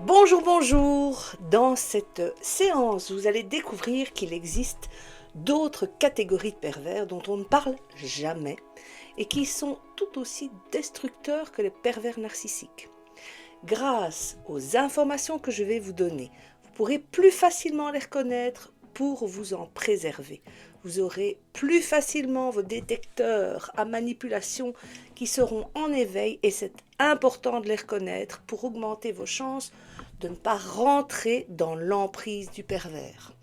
Bonjour, bonjour! Dans cette séance, vous allez découvrir qu'il existe d'autres catégories de pervers dont on ne parle jamais et qui sont tout aussi destructeurs que les pervers narcissiques. Grâce aux informations que je vais vous donner, vous pourrez plus facilement les reconnaître pour vous en préserver. Vous aurez plus facilement vos détecteurs à manipulation qui seront en éveil et c'est important de les reconnaître pour augmenter vos chances de ne pas rentrer dans l'emprise du pervers.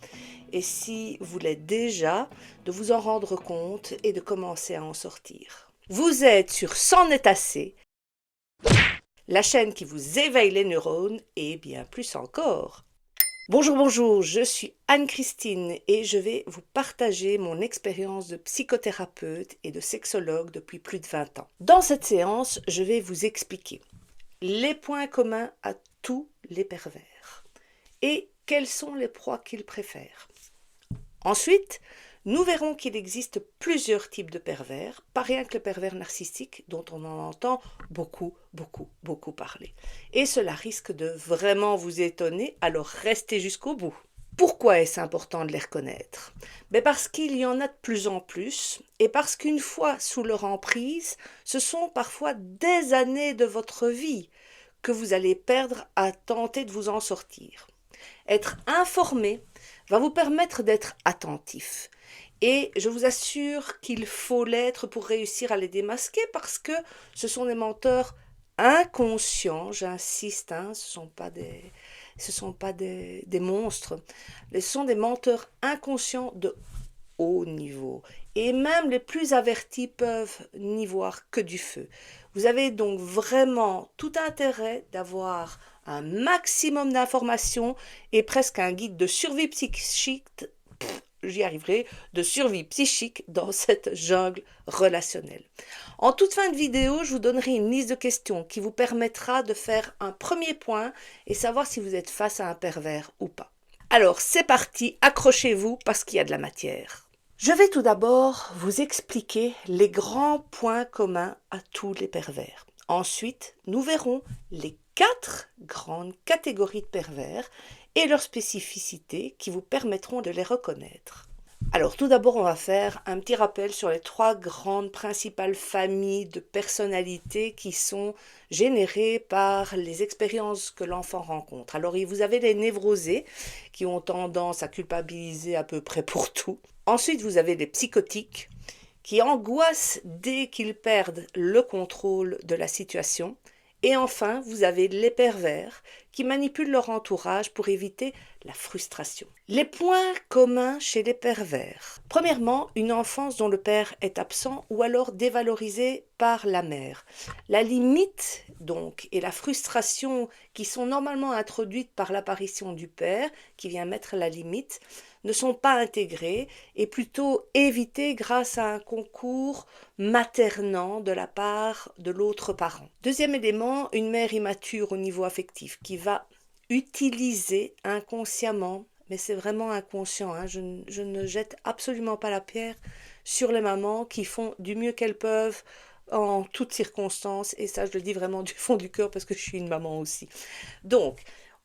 Et si vous l'êtes déjà, de vous en rendre compte et de commencer à en sortir. Vous êtes sur C'en est assez, la chaîne qui vous éveille les neurones et bien plus encore. Bonjour, bonjour, je suis Anne-Christine et je vais vous partager mon expérience de psychothérapeute et de sexologue depuis plus de 20 ans. Dans cette séance, je vais vous expliquer les points communs à tous les pervers et quelles sont les proies qu'ils préfèrent. Ensuite, nous verrons qu'il existe plusieurs types de pervers, pas rien que le pervers narcissique dont on en entend beaucoup parler. Et cela risque de vraiment vous étonner, alors restez jusqu'au bout. Pourquoi est-ce important de les reconnaître? Parce qu'il y en a de plus en plus et parce qu'une fois sous leur emprise, ce sont parfois des années de votre vie que vous allez perdre à tenter de vous en sortir. Être informé va vous permettre d'être attentif. Et je vous assure qu'il faut l'être pour réussir à les démasquer parce que ce sont des menteurs inconscients, j'insiste, ce ne sont pas des monstres, ce sont des menteurs inconscients de haut niveau. Et même les plus avertis peuvent n'y voir que du feu. Vous avez donc vraiment tout intérêt d'avoir un maximum d'informations et presque un guide de survie psychique, j'y arriverai, de survie psychique dans cette jungle relationnelle. En toute fin de vidéo, je vous donnerai une liste de questions qui vous permettra de faire un premier point et savoir si vous êtes face à un pervers ou pas. Alors c'est parti, accrochez-vous parce qu'il y a de la matière. Je vais tout d'abord vous expliquer les grands points communs à tous les pervers. Ensuite, nous verrons les 4 grandes catégories de pervers et leurs spécificités qui vous permettront de les reconnaître. Alors tout d'abord, on va faire un petit rappel sur les 3 grandes principales familles de personnalités qui sont générées par les expériences que l'enfant rencontre. Alors vous avez les névrosés qui ont tendance à culpabiliser à peu près pour tout. Ensuite, vous avez les psychotiques qui angoissent dès qu'ils perdent le contrôle de la situation. Et enfin, vous avez les pervers qui manipulent leur entourage pour éviter la frustration. Les points communs chez les pervers. Premièrement, une enfance dont le père est absent ou alors dévalorisé par la mère. La limite, donc, et la frustration qui sont normalement introduites par l'apparition du père, qui vient mettre la limite, ne sont pas intégrées et plutôt évitées grâce à un concours maternant de la part de l'autre parent. Deuxième élément, une mère immature au niveau affectif qui va utiliser inconsciemment, mais c'est vraiment inconscient, je ne jette absolument pas la pierre sur les mamans qui font du mieux qu'elles peuvent en toutes circonstances, et ça je le dis vraiment du fond du cœur parce que je suis une maman aussi. Donc,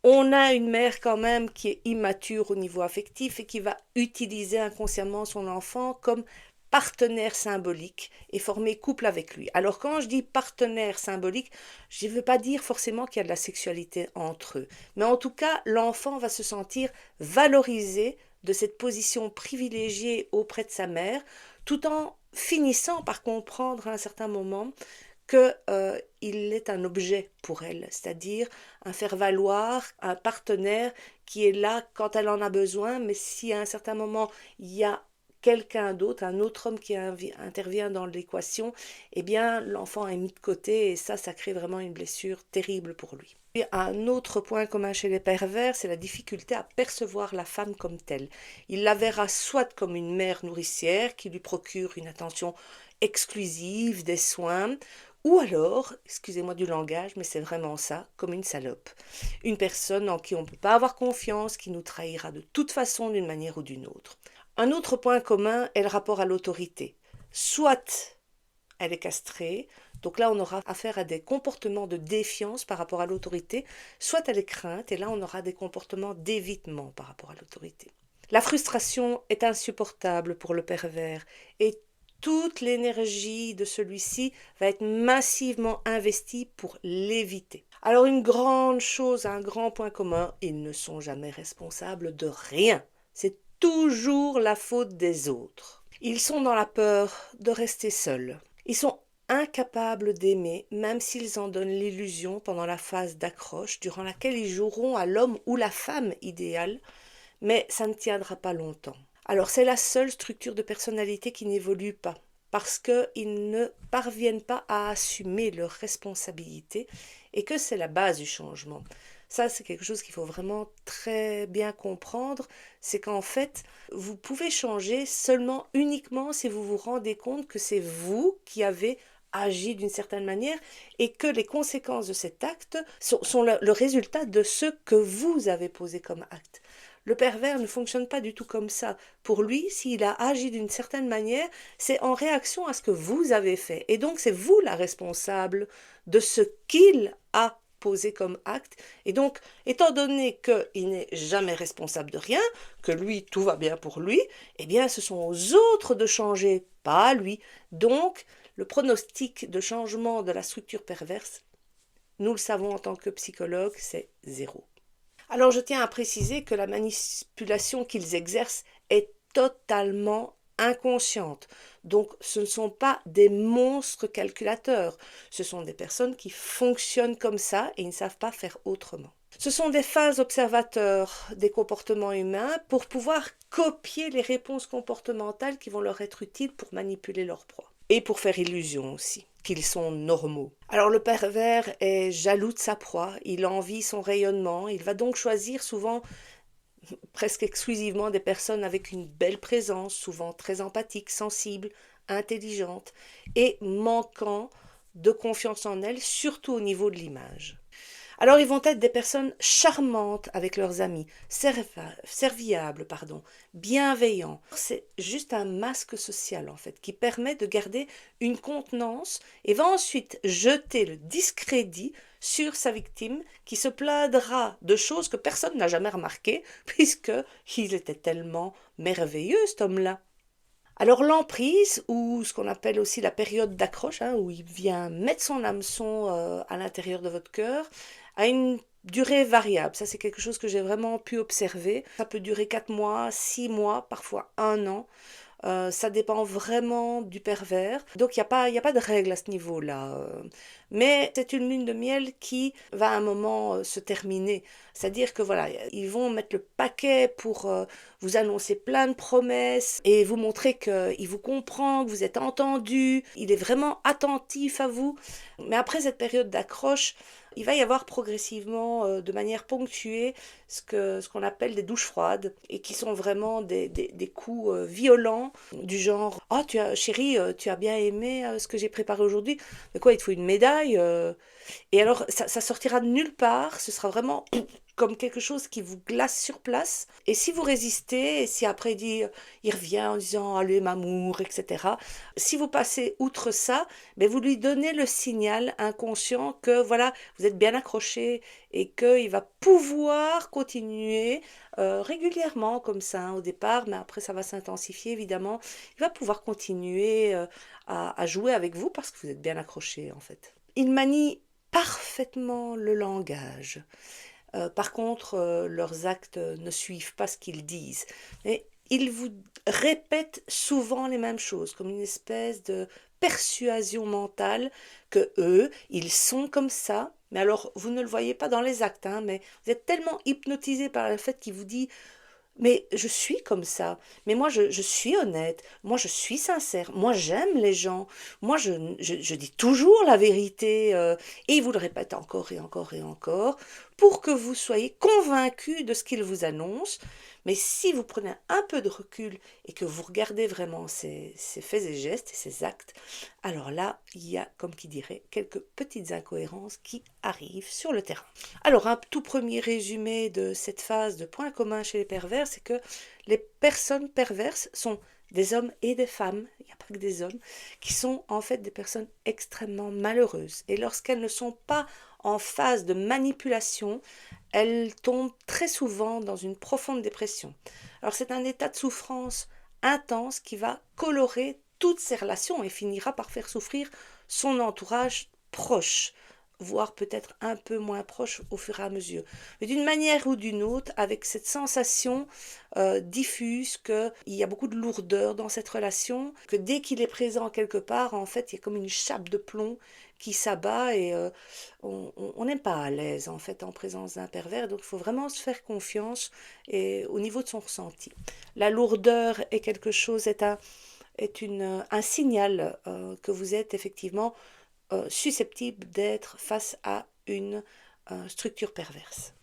on a une mère quand même qui est immature au niveau affectif et qui va utiliser inconsciemment son enfant comme partenaire symbolique et former couple avec lui. Alors quand je dis partenaire symbolique, je ne veux pas dire forcément qu'il y a de la sexualité entre eux. Mais en tout cas, l'enfant va se sentir valorisé de cette position privilégiée auprès de sa mère, tout en finissant par comprendre à un certain moment qu'il est un objet pour elle, c'est-à-dire un faire-valoir, un partenaire qui est là quand elle en a besoin, mais si à un certain moment il y a quelqu'un d'autre, un autre homme qui intervient dans l'équation, eh bien l'enfant est mis de côté et ça crée vraiment une blessure terrible pour lui. Et un autre point commun chez les pervers, c'est la difficulté à percevoir la femme comme telle. Il la verra soit comme une mère nourricière qui lui procure une attention exclusive, des soins, ou alors, excusez-moi du langage, mais c'est vraiment ça, comme une salope. Une personne en qui on ne peut pas avoir confiance, qui nous trahira de toute façon d'une manière ou d'une autre. Un autre point commun est le rapport à l'autorité. Soit elle est castrée, Donc là, on aura affaire à des comportements de défiance par rapport à l'autorité, soit à des craintes, et là, on aura des comportements d'évitement par rapport à l'autorité. La frustration est insupportable pour le pervers et toute l'énergie de celui-ci va être massivement investie pour l'éviter. Alors une grande chose, un grand point commun, ils ne sont jamais responsables de rien. C'est toujours la faute des autres. Ils sont dans la peur de rester seuls. Ils sont incapables d'aimer, même s'ils en donnent l'illusion pendant la phase d'accroche, durant laquelle ils joueront à l'homme ou la femme idéale, mais ça ne tiendra pas longtemps. Alors c'est la seule structure de personnalité qui n'évolue pas, parce qu'ils ne parviennent pas à assumer leurs responsabilités et que c'est la base du changement. Ça, c'est quelque chose qu'il faut vraiment très bien comprendre, c'est qu'en fait, vous pouvez changer seulement uniquement si vous vous rendez compte que c'est vous qui avez agi d'une certaine manière et que les conséquences de cet acte sont le résultat de ce que vous avez posé comme acte. Le pervers ne fonctionne pas du tout comme ça. Pour lui, s'il a agi d'une certaine manière, c'est en réaction à ce que vous avez fait. Et donc, c'est vous la responsable de ce qu'il a posé comme acte. Et donc, étant donné qu'il n'est jamais responsable de rien, que lui, tout va bien pour lui, eh bien, ce sont aux autres de changer, pas à lui. Donc, le pronostic de changement de la structure perverse, nous le savons en tant que psychologue, c'est 0. Alors je tiens à préciser que la manipulation qu'ils exercent est totalement inconsciente. Donc ce ne sont pas des monstres calculateurs, ce sont des personnes qui fonctionnent comme ça et ils ne savent pas faire autrement. Ce sont des phases observateurs des comportements humains pour pouvoir copier les réponses comportementales qui vont leur être utiles pour manipuler leur proie. Et pour faire illusion aussi, qu'ils sont normaux. Alors le pervers est jaloux de sa proie, il envie son rayonnement, il va donc choisir souvent, presque exclusivement, des personnes avec une belle présence, souvent très empathiques, sensibles, intelligentes et manquant de confiance en elles, surtout au niveau de l'image. Alors ils vont être des personnes charmantes avec leurs amis, serviables, bienveillants. C'est juste un masque social en fait qui permet de garder une contenance et va ensuite jeter le discrédit sur sa victime qui se plaindra de choses que personne n'a jamais remarquées puisqu'il était tellement merveilleux cet homme-là. Alors l'emprise, ou ce qu'on appelle aussi la période d'accroche, où il vient mettre son hameçon à l'intérieur de votre cœur, a une durée variable. Ça, c'est quelque chose que j'ai vraiment pu observer. Ça peut durer 4 mois, 6 mois, parfois 1 an. Ça dépend vraiment du pervers. Donc, il n'y a pas de règle à ce niveau-là. Mais c'est une lune de miel qui va à un moment se terminer. C'est-à-dire que voilà, ils vont mettre le paquet pour vous annoncer plein de promesses et vous montrer qu'il vous comprend, que vous êtes entendu. Il est vraiment attentif à vous. Mais après cette période d'accroche, il va y avoir progressivement, de manière ponctuée, ce qu'on appelle des douches froides et qui sont vraiment des coups violents du genre « Oh, chérie, tu as bien aimé ce que j'ai préparé aujourd'hui? De quoi, il te faut une médaille ?» Et alors, ça sortira de nulle part, ce sera vraiment comme quelque chose qui vous glace sur place. Et si vous résistez, et si après il revient en disant allez m'amour, etc. Si vous passez outre ça, ben vous lui donnez le signal inconscient que voilà, vous êtes bien accroché et qu'il va pouvoir continuer régulièrement comme ça au départ, mais après ça va s'intensifier évidemment. Il va pouvoir continuer à jouer avec vous parce que vous êtes bien accroché en fait. Il manie parfaitement le langage. Par contre, leurs actes ne suivent pas ce qu'ils disent. Mais ils vous répètent souvent les mêmes choses, comme une espèce de persuasion mentale que eux, ils sont comme ça. Mais alors, vous ne le voyez pas dans les actes, mais vous êtes tellement hypnotisé par le fait qu'il vous dit mais je suis comme ça, mais moi je suis honnête, moi je suis sincère, moi j'aime les gens, moi je dis toujours la vérité, et il vous le répète encore et encore et encore, pour que vous soyez convaincu de ce qu'il vous annonce. Mais si vous prenez un peu de recul et que vous regardez vraiment ces faits et gestes et ces actes, alors là, il y a, comme qui dirait, quelques petites incohérences qui arrivent sur le terrain. Alors, un tout premier résumé de cette phase de point commun chez les pervers, c'est que les personnes perverses sont des hommes et des femmes, il n'y a pas que des hommes, qui sont en fait des personnes extrêmement malheureuses. Et lorsqu'elles ne sont pas en phase de manipulation, elles tombent très souvent dans une profonde dépression. Alors c'est un état de souffrance intense qui va colorer toutes ces relations et finira par faire souffrir son entourage proche, voire peut-être un peu moins proche au fur et à mesure. Mais d'une manière ou d'une autre, avec cette sensation diffuse qu'il y a beaucoup de lourdeur dans cette relation, que dès qu'il est présent quelque part, en fait, il y a comme une chape de plomb qui s'abat et on n'est pas à l'aise en fait en présence d'un pervers, donc il faut vraiment se faire confiance et, au niveau de son ressenti. La lourdeur est quelque chose, est un signal que vous êtes effectivement susceptible d'être face à une structure perverse.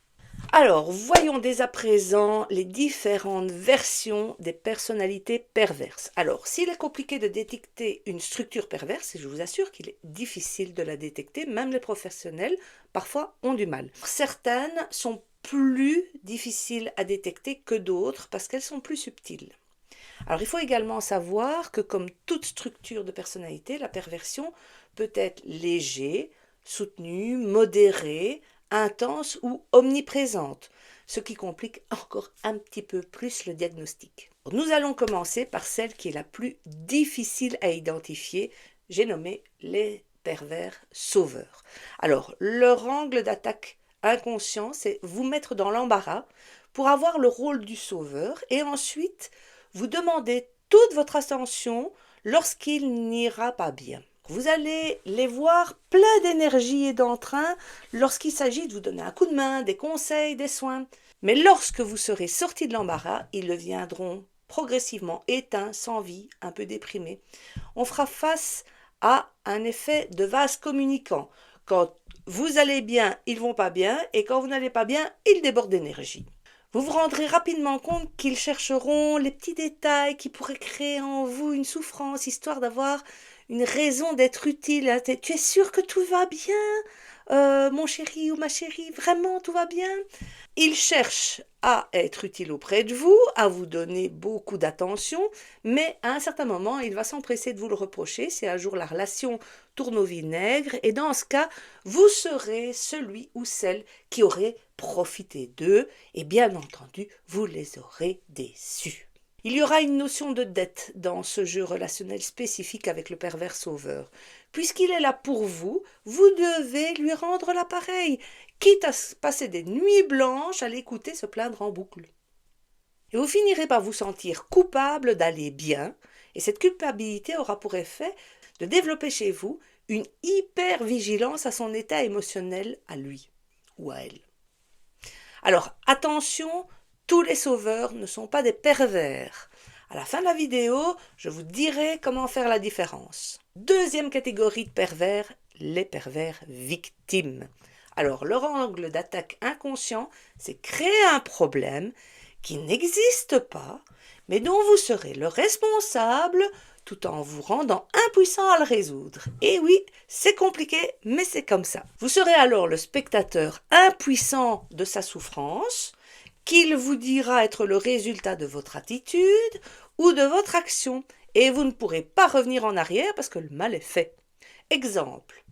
Alors, voyons dès à présent les différentes versions des personnalités perverses. Alors, s'il est compliqué de détecter une structure perverse, et je vous assure qu'il est difficile de la détecter, même les professionnels parfois ont du mal. Certaines sont plus difficiles à détecter que d'autres parce qu'elles sont plus subtiles. Alors, il faut également savoir que comme toute structure de personnalité, la perversion peut être léger, soutenue, modérée, intense ou omniprésente, ce qui complique encore un petit peu plus le diagnostic. Nous allons commencer par celle qui est la plus difficile à identifier, j'ai nommé les pervers sauveurs. Alors, leur angle d'attaque inconscient, c'est vous mettre dans l'embarras pour avoir le rôle du sauveur et ensuite vous demander toute votre attention lorsqu'il n'ira pas bien. Vous allez les voir pleins d'énergie et d'entrain lorsqu'il s'agit de vous donner un coup de main, des conseils, des soins. Mais lorsque vous serez sorti de l'embarras, ils deviendront progressivement éteints, sans vie, un peu déprimés. On fera face à un effet de vase communicant. Quand vous allez bien, ils vont pas bien, et quand vous n'allez pas bien, ils débordent d'énergie. Vous vous rendrez rapidement compte qu'ils chercheront les petits détails qui pourraient créer en vous une souffrance, histoire d'avoir une raison d'être utile. Tu es sûr que tout va bien, mon chéri ou ma chérie, vraiment tout va bien? Ils cherchent à être utiles auprès de vous, à vous donner beaucoup d'attention, mais à un certain moment, il va s'empresser de vous le reprocher si un jour la relation tourne au vinaigre, et dans ce cas, vous serez celui ou celle qui aurait profité d'eux, et bien entendu, vous les aurez déçus. Il y aura une notion de dette dans ce jeu relationnel spécifique avec le pervers sauveur. Puisqu'il est là pour vous, vous devez lui rendre l'appareil, quitte à passer des nuits blanches à l'écouter se plaindre en boucle. Et vous finirez par vous sentir coupable d'aller bien, et cette culpabilité aura pour effet de développer chez vous une hyper-vigilance à son état émotionnel à lui ou à elle. Alors attention, tous les sauveurs ne sont pas des pervers. À la fin de la vidéo, je vous dirai comment faire la différence. Deuxième catégorie de pervers, les pervers victimes. Alors leur angle d'attaque inconscient, c'est créer un problème qui n'existe pas, mais dont vous serez le responsable tout en vous rendant impuissant à le résoudre. Et oui, c'est compliqué, mais c'est comme ça. Vous serez alors le spectateur impuissant de sa souffrance, qu'il vous dira être le résultat de votre attitude ou de votre action, et vous ne pourrez pas revenir en arrière parce que le mal est fait. Exemple.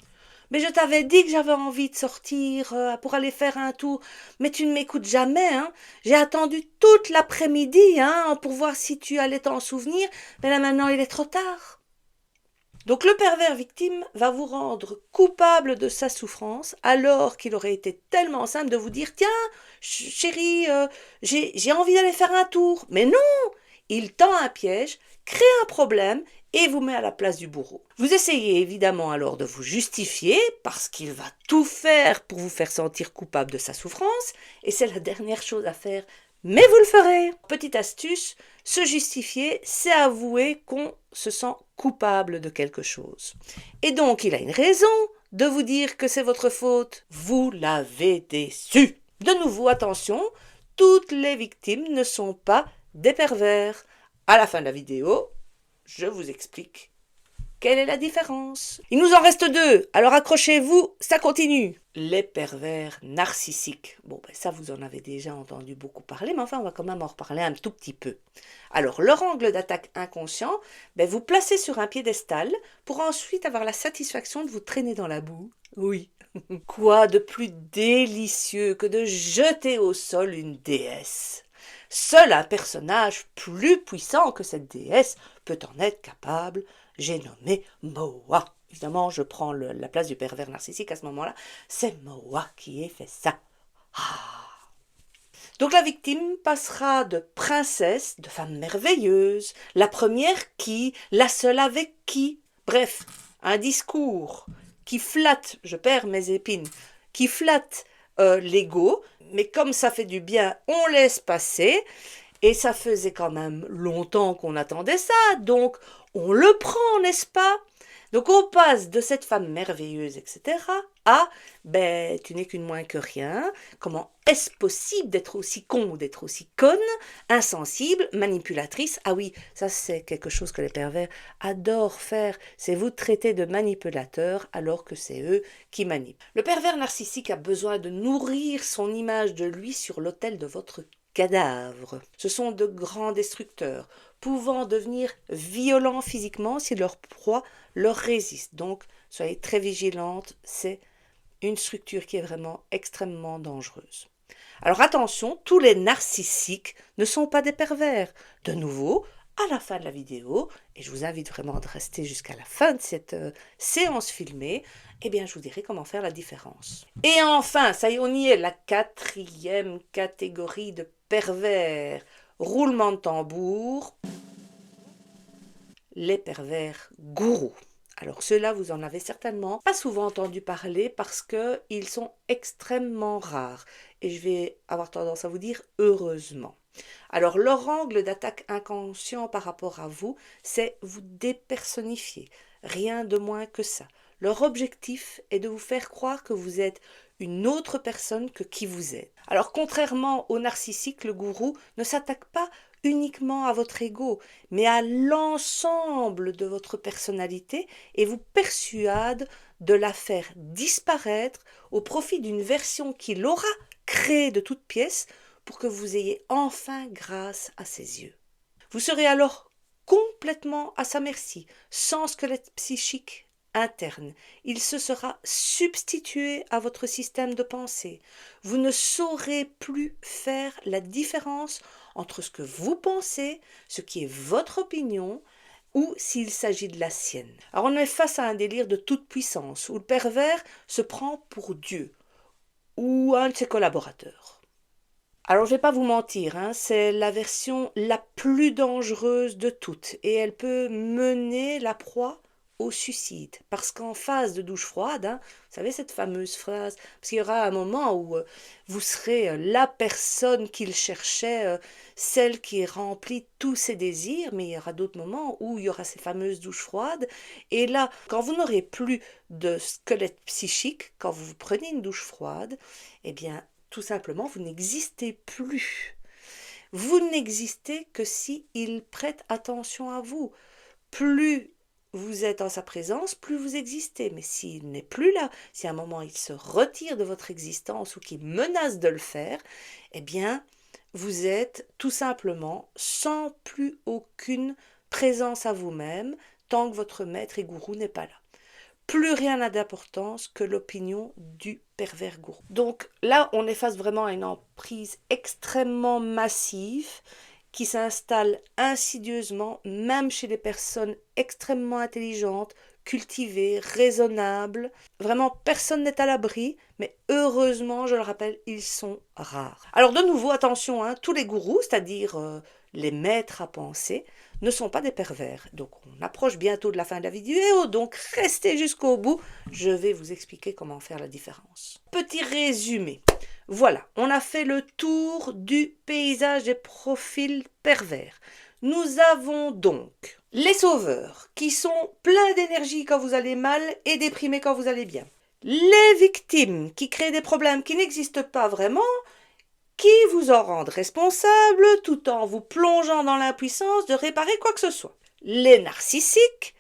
Mais je t'avais dit que j'avais envie de sortir pour aller faire un tour, mais tu ne m'écoutes jamais, hein. J'ai attendu toute l'après-midi, hein, pour voir si tu allais t'en souvenir, mais là maintenant il est trop tard. Donc le pervers victime va vous rendre coupable de sa souffrance alors qu'il aurait été tellement simple de vous dire « Tiens, chérie, j'ai envie d'aller faire un tour. » Mais non, il tend un piège, crée un problème et vous met à la place du bourreau. Vous essayez évidemment alors de vous justifier parce qu'il va tout faire pour vous faire sentir coupable de sa souffrance et c'est la dernière chose à faire. Mais vous le ferez. Petite astuce, se justifier, c'est avouer qu'on se sent coupable de quelque chose. Et donc, il a une raison de vous dire que c'est votre faute. Vous l'avez déçu. De nouveau, attention, toutes les victimes ne sont pas des pervers. À la fin de la vidéo, je vous explique Quelle est la différence? Il nous en reste deux, alors accrochez-vous, ça continue. Les pervers narcissiques. Bon, ben ça, vous en avez déjà entendu beaucoup parler, mais enfin, on va quand même en reparler un tout petit peu. Alors, leur angle d'attaque inconscient, ben, vous placez sur un piédestal pour ensuite avoir la satisfaction de vous traîner dans la boue. Oui. Quoi de plus délicieux que de jeter au sol une déesse? Seul un personnage plus puissant que cette déesse peut en être capable. J'ai nommé Moa. Évidemment, je prends la place du pervers narcissique à ce moment-là. C'est Moa qui ait fait ça. Ah. Donc la victime passera de princesse, de femme merveilleuse, la première qui, la seule avec qui. Bref, un discours qui flatte, je perds mes épines, qui flatte l'ego, mais comme ça fait du bien, on laisse passer. Et ça faisait quand même longtemps qu'on attendait ça, donc on le prend, n'est-ce pas? Donc on passe de cette femme merveilleuse, etc., à ben tu n'es qu'une moins que rien. Comment est-ce possible d'être aussi con ou d'être aussi conne, insensible, manipulatrice? Ah oui, ça c'est quelque chose que les pervers adorent faire, c'est vous traiter de manipulateur alors que c'est eux qui manipulent. Le pervers narcissique a besoin de nourrir son image de lui sur l'autel de votre cadavre. Ce sont de grands destructeurs, pouvant devenir violents physiquement si leur proie leur résiste. Donc, soyez très vigilantes, c'est une structure qui est vraiment extrêmement dangereuse. Alors attention, tous les narcissiques ne sont pas des pervers. De nouveau, à la fin de la vidéo, et je vous invite vraiment à rester jusqu'à la fin de cette séance filmée, eh bien je vous dirai comment faire la différence. Et enfin, ça y est, on y est, la quatrième catégorie de pervers. Roulement de tambour, les pervers gourous. Alors ceux-là, vous en avez certainement pas souvent entendu parler parce qu'ils sont extrêmement rares. Et je vais avoir tendance à vous dire heureusement. Alors leur angle d'attaque inconscient par rapport à vous, c'est vous dépersonnifier. Rien de moins que ça. Leur objectif est de vous faire croire que vous êtes une autre personne que qui vous êtes. Alors contrairement au narcissique, le gourou ne s'attaque pas uniquement à votre ego, mais à l'ensemble de votre personnalité et vous persuade de la faire disparaître au profit d'une version qu'il aura créée de toutes pièces pour que vous ayez enfin grâce à ses yeux. Vous serez alors complètement à sa merci, sans squelette psychique interne. Il se sera substitué à votre système de pensée. Vous ne saurez plus faire la différence entre ce que vous pensez, ce qui est votre opinion, ou s'il s'agit de la sienne. Alors on est face à un délire de toute puissance, où le pervers se prend pour Dieu, ou un de ses collaborateurs. Alors je ne vais pas vous mentir, c'est la version la plus dangereuse de toutes, et elle peut mener la proie au suicide. Parce qu'en phase de douche froide, vous savez cette fameuse phrase, parce qu'il y aura un moment où vous serez la personne qu'il cherchait, celle qui remplit tous ses désirs, mais il y aura d'autres moments où il y aura ces fameuses douches froides, et là, quand vous n'aurez plus de squelette psychique, quand vous prenez une douche froide, eh bien, tout simplement, vous n'existez plus. Vous n'existez que si il prête attention à vous. Plus vous êtes en sa présence, plus vous existez. Mais s'il n'est plus là, si à un moment il se retire de votre existence ou qu'il menace de le faire, eh bien, vous êtes tout simplement sans plus aucune présence à vous-même tant que votre maître et gourou n'est pas là. Plus rien n'a d'importance que l'opinion du pervers gourou. Donc là, on est face vraiment à une emprise extrêmement massive qui s'installe insidieusement, même chez les personnes extrêmement intelligentes, cultivées, raisonnables. Vraiment, personne n'est à l'abri, mais heureusement, je le rappelle, ils sont rares. Alors de nouveau, attention, tous les gourous, c'est-à-dire les maîtres à penser, ne sont pas des pervers. Donc on approche bientôt de la fin de la vidéo, donc restez jusqu'au bout, je vais vous expliquer comment faire la différence. Petit résumé. Voilà, on a fait le tour du paysage des profils pervers. Nous avons donc les sauveurs, qui sont pleins d'énergie quand vous allez mal et déprimés quand vous allez bien. Les victimes, qui créent des problèmes qui n'existent pas vraiment, qui vous en rendent responsable tout en vous plongeant dans l'impuissance de réparer quoi que ce soit. Les narcissiques,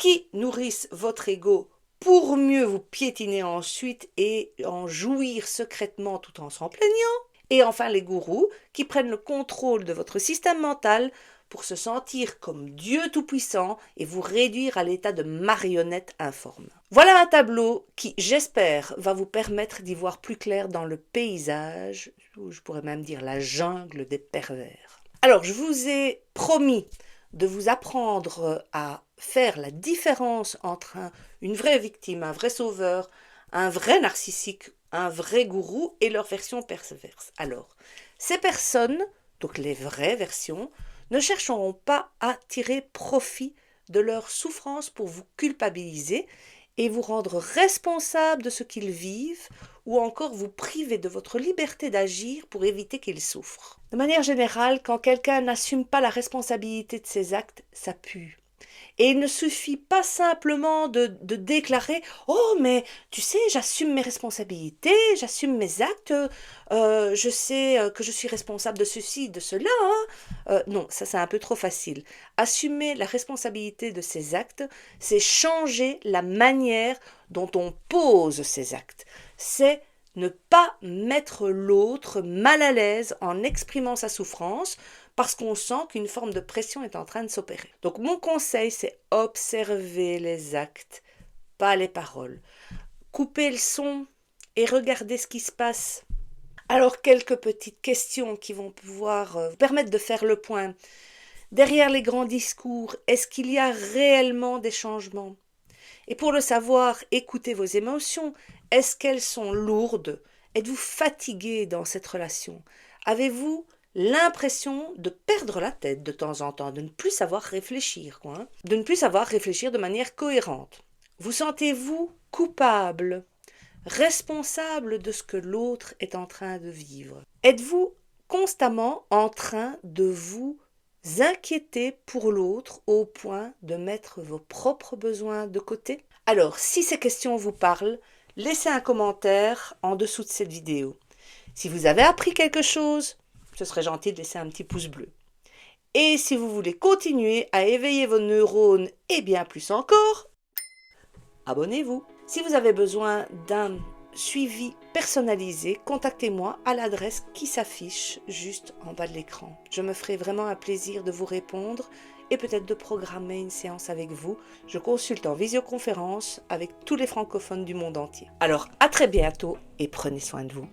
qui nourrissent votre ego pour mieux vous piétiner ensuite et en jouir secrètement tout en s'en plaignant. Et enfin les gourous qui prennent le contrôle de votre système mental pour se sentir comme Dieu Tout-Puissant et vous réduire à l'état de marionnette informe. Voilà un tableau qui, j'espère, va vous permettre d'y voir plus clair dans le paysage, ou je pourrais même dire la jungle des pervers. Alors, je vous ai promis de vous apprendre à faire la différence entre une vraie victime, un vrai sauveur, un vrai narcissique, un vrai gourou et leur version perverse. Alors, ces personnes, donc les vraies versions, ne chercheront pas à tirer profit de leur souffrance pour vous culpabiliser et vous rendre responsable de ce qu'ils vivent ou encore vous priver de votre liberté d'agir pour éviter qu'ils souffrent. De manière générale, quand quelqu'un n'assume pas la responsabilité de ses actes, ça pue. Et il ne suffit pas simplement de déclarer « Oh, mais tu sais, j'assume mes responsabilités, j'assume mes actes, je sais que je suis responsable de ceci, de cela. Hein. » Non, ça c'est un peu trop facile. Assumer la responsabilité de ses actes, c'est changer la manière dont on pose ses actes. C'est ne pas mettre l'autre mal à l'aise en exprimant sa souffrance, parce qu'on sent qu'une forme de pression est en train de s'opérer. Donc mon conseil, c'est observer les actes, pas les paroles. Coupez le son et regardez ce qui se passe. Alors quelques petites questions qui vont pouvoir vous permettre de faire le point. Derrière les grands discours, est-ce qu'il y a réellement des changements? Et pour le savoir, écoutez vos émotions. Est-ce qu'elles sont lourdes? Êtes-vous fatigué dans cette relation? Avez-vous l'impression de perdre la tête de temps en temps, de ne plus savoir réfléchir, de ne plus savoir réfléchir de manière cohérente? Vous sentez-vous coupable, responsable de ce que l'autre est en train de vivre? Êtes-vous constamment en train de vous inquiéter pour l'autre au point de mettre vos propres besoins de côté? Alors, si ces questions vous parlent, laissez un commentaire en dessous de cette vidéo. Si vous avez appris quelque chose, ce serait gentil de laisser un petit pouce bleu. Et si vous voulez continuer à éveiller vos neurones et bien plus encore, abonnez-vous. Si vous avez besoin d'un suivi personnalisé, contactez-moi à l'adresse qui s'affiche juste en bas de l'écran. Je me ferai vraiment un plaisir de vous répondre et peut-être de programmer une séance avec vous. Je consulte en visioconférence avec tous les francophones du monde entier. Alors à très bientôt et prenez soin de vous.